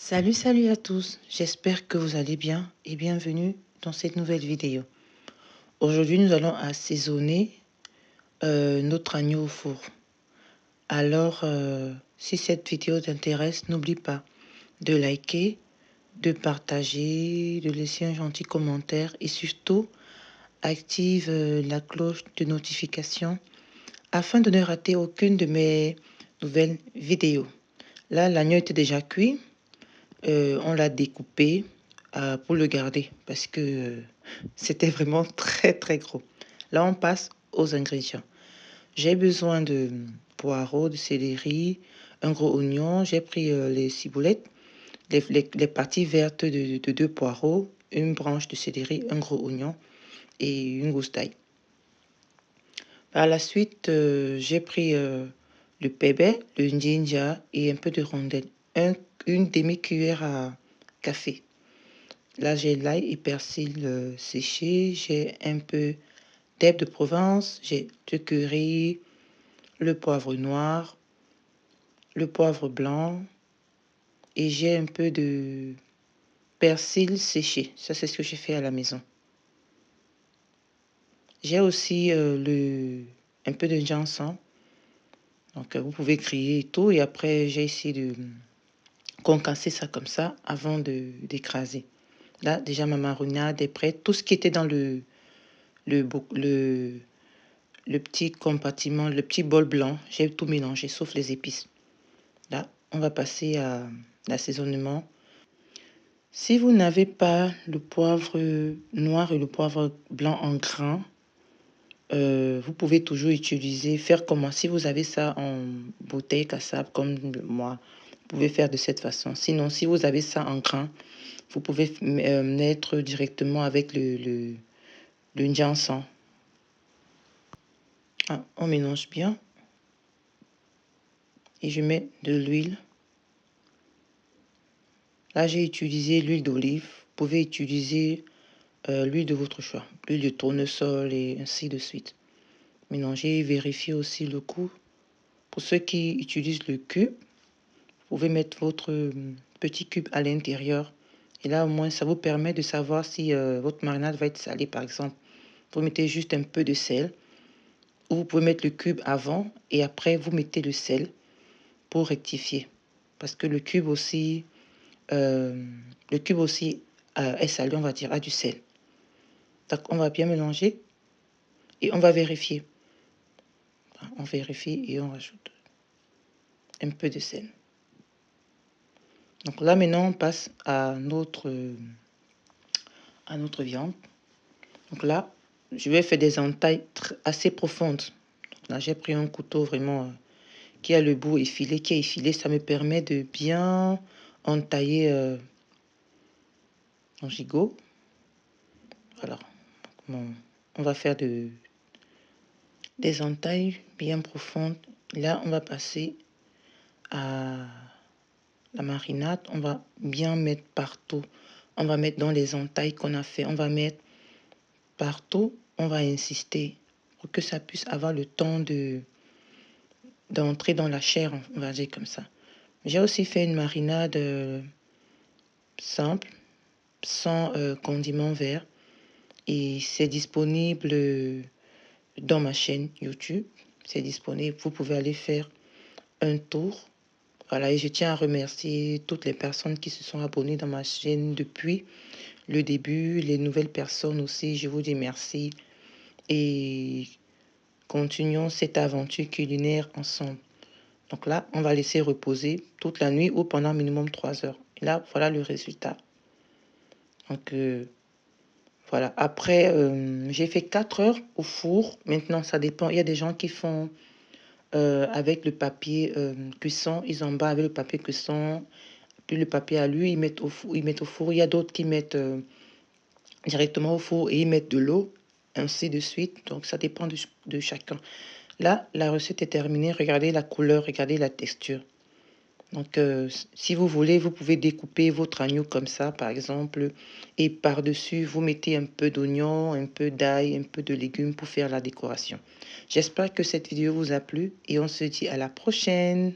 Salut à tous, j'espère que vous allez bien et bienvenue dans cette nouvelle vidéo. Aujourd'hui, nous allons assaisonner notre agneau au four. Alors, si cette vidéo t'intéresse, n'oublie pas de liker, de partager, de laisser un gentil commentaire et surtout, active la cloche de notification afin de ne rater aucune de mes nouvelles vidéos. Là, l'agneau était déjà cuit. On l'a découpé pour le garder parce que c'était vraiment très gros. Là, on passe aux ingrédients. J'ai besoin de poireaux, de céleri, un gros oignon. J'ai pris les ciboulettes, les parties vertes de deux poireaux, une branche de céleri, un gros oignon et une gousse d'ail. Par la suite, j'ai pris le pépé, le ginger et un peu de rondelle. Une demi-cuillère à café. Là, j'ai l'ail et persil séché. J'ai un peu d'herbe de Provence. J'ai du curry, le poivre noir, le poivre blanc. Et j'ai un peu de persil séché. Ça, c'est ce que j'ai fait à la maison. J'ai aussi un peu de ginseng. Donc, vous pouvez griller et tout. Et après, j'ai essayé de concasser ça comme ça avant d'écraser. Là, déjà, ma marinade est prête. Tout ce qui était dans le petit compartiment, le petit bol blanc, j'ai tout mélangé, sauf les épices. Là, on va passer à l'assaisonnement. Si vous n'avez pas le poivre noir et le poivre blanc en grains, vous pouvez toujours faire comme moi. Si vous avez ça en bouteille cassable, comme moi, vous pouvez faire de cette façon. Sinon, si vous avez ça en grains, vous pouvez mettre directement avec le ginseng. On mélange bien. Et je mets de l'huile. Là, j'ai utilisé l'huile d'olive. Vous pouvez utiliser l'huile de votre choix. L'huile de tournesol et ainsi de suite. Mélangez et vérifiez aussi le goût. Pour ceux qui utilisent le cube, vous pouvez mettre votre petit cube à l'intérieur. Et là, au moins, ça vous permet de savoir si votre marinade va être salée, par exemple. Vous mettez juste un peu de sel. Ou vous pouvez mettre le cube avant et après, vous mettez le sel pour rectifier. Parce que le cube aussi est salé, on va dire, a du sel. Donc, on va bien mélanger et on va vérifier. On vérifie et on rajoute un peu de sel. Donc là, maintenant, on passe à notre viande. Donc là, je vais faire des entailles assez profondes. Là, j'ai pris un couteau vraiment qui a le bout effilé, qui est effilé. Ça me permet de bien entailler en gigot. Voilà. On va faire des entailles bien profondes. Là, on va passer à la marinade. On va bien mettre partout. On va mettre dans les entailles qu'on a fait. On va mettre partout. On va insister pour que ça puisse avoir le temps d'entrer dans la chair, on va dire comme ça. J'ai aussi fait une marinade simple, sans condiments verts. Et c'est disponible dans ma chaîne YouTube. C'est disponible. Vous pouvez aller faire un tour. Voilà, et je tiens à remercier toutes les personnes qui se sont abonnées dans ma chaîne depuis le début, les nouvelles personnes aussi. Je vous dis merci et continuons cette aventure culinaire ensemble. Donc là, on va laisser reposer toute la nuit ou pendant minimum 3 heures. Et là, voilà le résultat. Donc, voilà. Après, j'ai fait 4 heures au four. Maintenant, ça dépend. Il y a des gens qui font avec le papier cuisson. Ils emballent avec le papier cuisson. Puis le papier à lui, ils mettent au four. Il y a d'autres qui mettent directement au four et ils mettent de l'eau, ainsi de suite. Donc, ça dépend de chacun. Là, la recette est terminée. Regardez la couleur, regardez la texture. Donc, si vous voulez, vous pouvez découper votre agneau comme ça, par exemple, et par-dessus, vous mettez un peu d'oignon, un peu d'ail, un peu de légumes pour faire la décoration. J'espère que cette vidéo vous a plu et on se dit à la prochaine.